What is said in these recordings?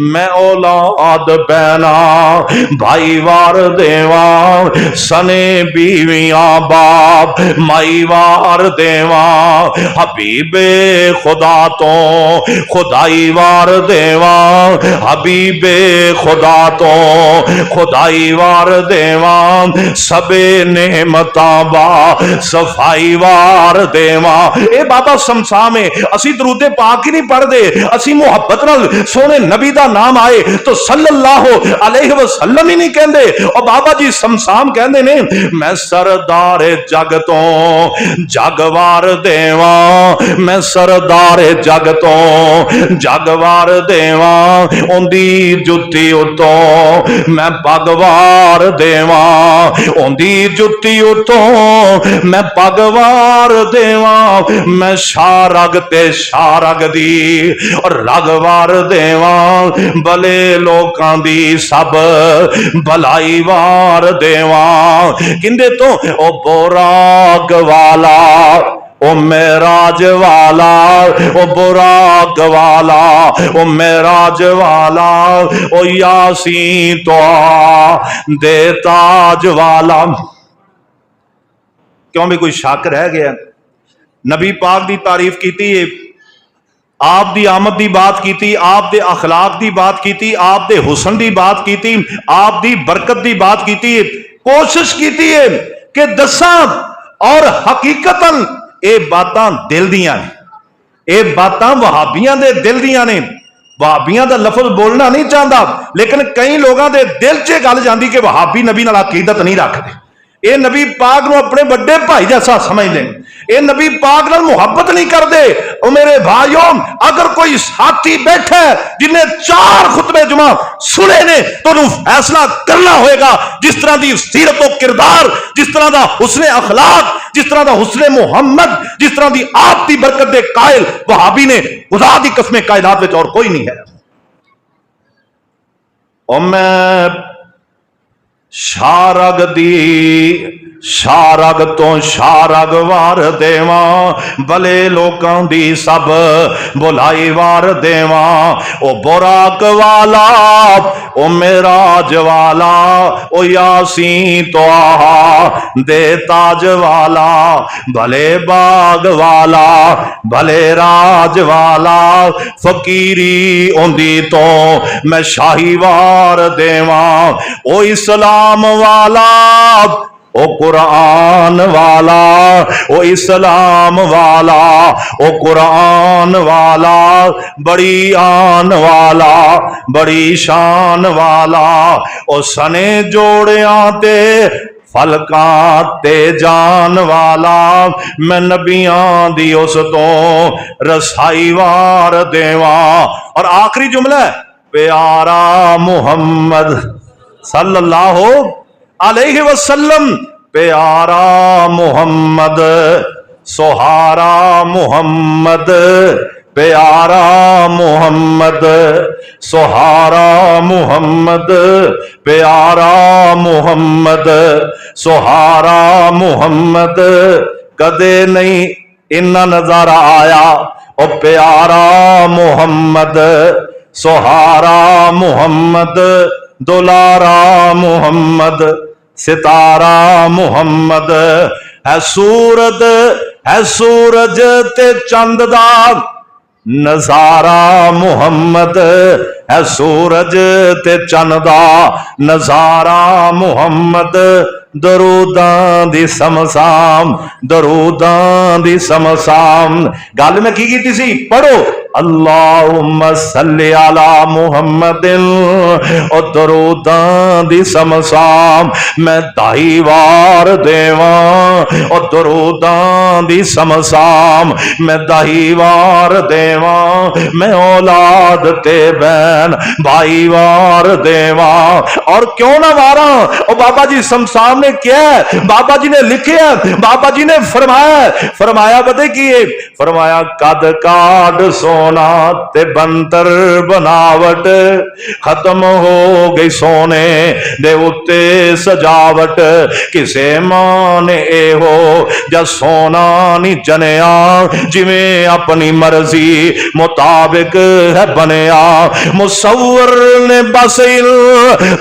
मैं औलाद बैना भाई वार देवा सने बीवियां बाप माई वार देवा हबीबे खुदा तो खुदाई वार देवा हबीबे खुदा तो खुदाई वार देवा सबे नेमता बा सफाई वार देवा। ए बाबा समसा में असी दरूदे पाक ही नहीं पढ़ते, असी मुहब्बत नाल सोने नबी दा नाम आए तो सल्लल्लाहु अलैहि वसल्लम ही नहीं कहते। और बाबा जी समसाम कहते ने मैं सरदार जग तो जगवार देवा मैं सरदार जग तो जगवार देवा उंदी जुत्ती उतो मैं पगवार देवा उंदी जुत्ती उतो मैं पगवार देवा मैं शारग ते शारग दी और रगवार देवा भले लोकां दी सब भलाई वार देवा। किंदे तो ओ बोराग वाला ओ मेराज वाला ओ बुराक वाला ओ मेराज वाला ओ यासीन तो दे ताज वाला। क्यों भी कोई शक रह गया? नबी पाक की तारीफ की, आप दी आमद की बात की, आप दे अखलाक की बात की, आप दे हुसन की बात की, आप दी बरकत की बात की। कोशिश की कि दसा और हकीकतन ये बातां दिल दियां ने, ये बातां वहाबियां दे दिल दियां ने। वहाबियां दा लफज बोलना नहीं चाहता, लेकिन कई लोगों के दिल च गल जाती कि वहाबी नबी नाल अकीदत नहीं रखते, ये नबी पाक नूं अपने बड़े भाई जैसा समझते हैं, ये नबी पाक नाल मुहब्बत नहीं करते। ओ मेरे भाइयों, अगर कोई साथी बैठा जिन्हें 4 खुतबे जुमा सुने ने तो उन्हें फैसला करना होगा। जिस तरह की सीरत और किरदार, जिस तरह का हुस्ने अखलाक, जिस तरह का हुस्ने मुहम्मद, जिस तरह की आप की बरकत के कायल वहाबी ने खुदा दी कसम कायनात में और कोई नहीं है। और मैं शारग दी शारग तो शारग वार देवा भले लोकां दी सब बुलाई वार देवा। ओ बुराक वाला ओ मेराज वाला ओ यासीन तो आहा दे ताज वाला भले बाग वाला भले राज वाला फकीरी ओंदी तो मैं शाही वार देवा। ओ इस्लाम वाला ओ कुरान वाला ओ इस्लाम वाला ओ कुरान वाला बड़ी आन वाला बड़ी शान वाला ओ सने जोड़िया ते फलकां ते जान वाला मैं नबियां दी उस तो रसाई वार देवा। और आखिरी जुमला प्यारा मुहम्मद सल्लल्लाहु अलैहि वसल्लम प्यारा मुहम्मद सोहारा मुहम्मद प्यारा मुहम्मद सोहारा मुहम्मद प्यारा मुहम्मद सोहारा मुहम्मद कदे नहीं इन्ना नजारा आया। ओ प्यारा मुहम्मद सोहारा मुहम्मद दुलारा मुहम्मद सितारा मुहम्मद है सूरज ते चंद दा नजारा मुहम्मद है सूरज ते चंद दा नजारा मुहम्मद दरूदां दी समसाम दरूदां दी समसाम। गल मैं की सी पढ़ो अल्लाहुम्मा सल्ली अला मुहम्मदिन और दरूदां दी समसाम मैं दाई वार देवा और दरूदां दी समसाम मैं दाई वार देवा मैं औलाद ते बहन भाई वार देवा। और क्यों ना वारा? और बाबा जी समसाम ने क्या है? बाबा जी ने लिखा, बाबा जी ने फरमाया पता की फरमाया कद काट सो सोना ते बंतर बनावट, खत्म हो गई सोने दे उत्ते सजावट। किसे मां ने एहो जा सोना नहीं जनिया, जिमें अपनी मर्जी मुताबिक है बनया। मुसव्वर ने बस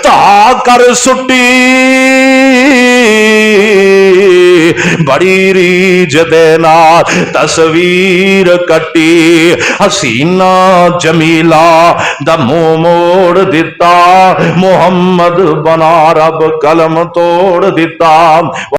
ता कर सुटी, बड़ी रीज दे नाल तस्वीर कटी। हसीना जमीला दा मुंह मोड़ दिता, मुहम्मद बना रब कलम तोड़ दिता।